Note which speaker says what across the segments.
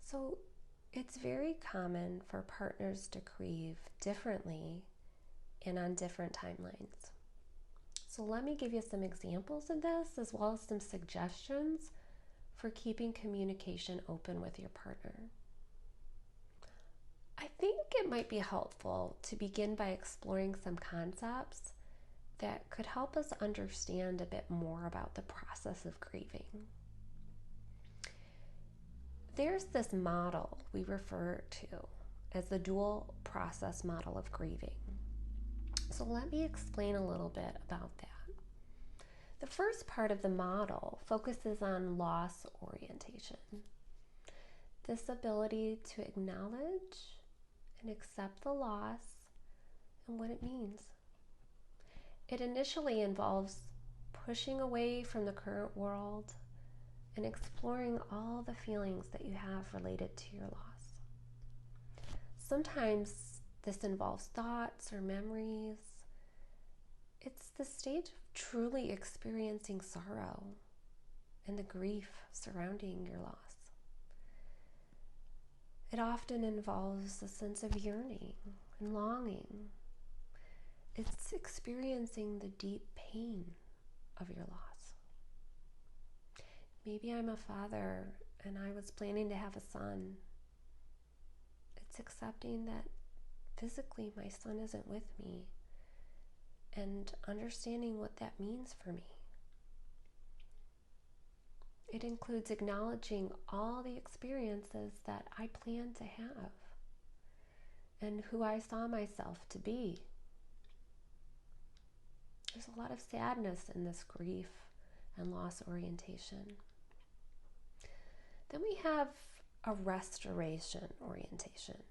Speaker 1: So it's very common for partners to grieve differently and on different timelines. So let me give you some examples of this as well as some suggestions for keeping communication open with your partner. I think it might be helpful to begin by exploring some concepts that could help us understand a bit more about the process of grieving. There's this model we refer to as the dual process model of grieving. So let me explain a little bit about that. The first part of the model focuses on loss orientation. This ability to acknowledge and accept the loss and what it means. It initially involves pushing away from the current world and exploring all the feelings that you have related to your loss. Sometimes this involves thoughts or memories. It's the stage of truly experiencing sorrow and the grief surrounding your loss. It often involves a sense of yearning and longing. It's experiencing the deep pain of your loss. Maybe I'm a father and I was planning to have a son. It's accepting that physically my son isn't with me and understanding what that means for me. It includes acknowledging all the experiences that I planned to have and who I saw myself to be. There's a lot of sadness in this grief and loss orientation. Then we have a restoration orientation.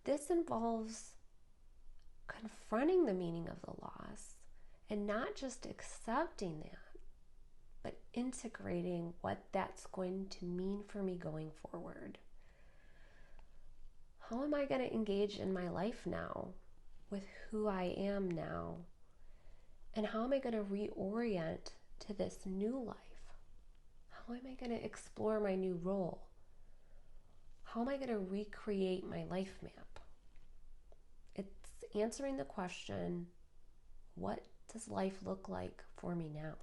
Speaker 1: This involves confronting the meaning of the loss and not just accepting that, but integrating what that's going to mean for me going forward. How am I going to engage in my life now with who I am now? And how am I going to reorient to this new life? How am I going to explore my new role? How am I going to recreate my life map? It's answering the question, what does life look like for me now?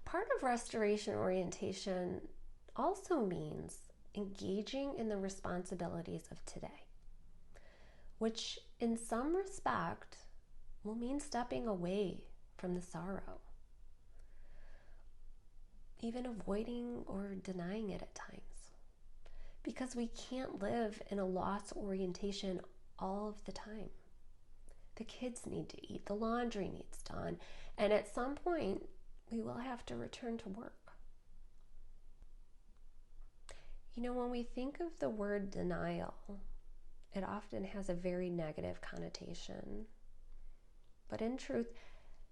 Speaker 1: Part of restoration orientation also means engaging in the responsibilities of today, which in some respect will mean stepping away from the sorrow, even avoiding or denying it at times, because we can't live in a loss orientation all of the time. The kids need to eat, the laundry needs done, and at some point we will have to return to work. You know, when we think of the word denial, it often has a very negative connotation. But in truth,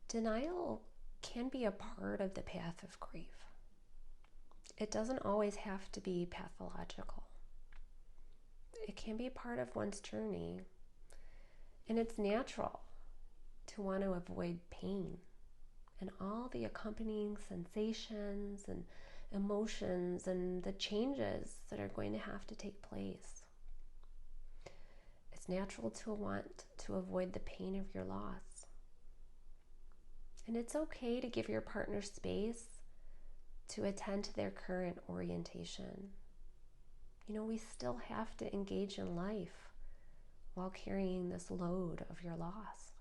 Speaker 1: denial can be a part of the path of grief. It doesn't always have to be pathological. It can be part of one's journey. And it's natural to want to avoid pain and all the accompanying sensations and emotions and the changes that are going to have to take place. It's natural to want to avoid the pain of your loss. And it's okay to give your partner space to attend to their current orientation. You know, we still have to engage in life while carrying this load of your loss.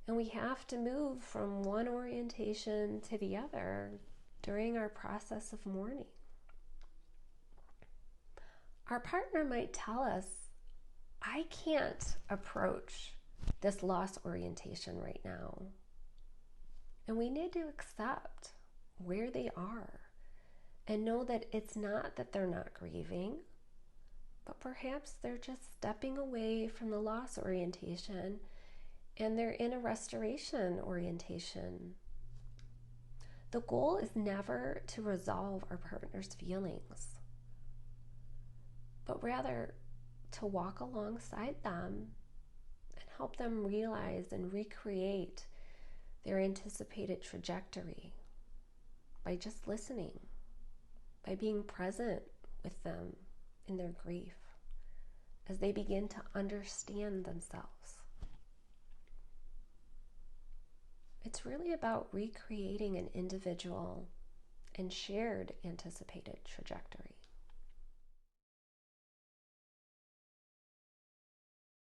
Speaker 1: And we have to move from one orientation to the other during our process of mourning. Our partner might tell us, I can't approach this loss orientation right now. And we need to accept where they are and know that it's not that they're not grieving, but perhaps they're just stepping away from the loss orientation and they're in a restoration orientation. The goal is never to resolve our partner's feelings, but rather to walk alongside them and help them realize and recreate their anticipated trajectory by just listening by being present with them in their grief as they begin to understand themselves. It's really about recreating an individual and shared anticipated trajectory.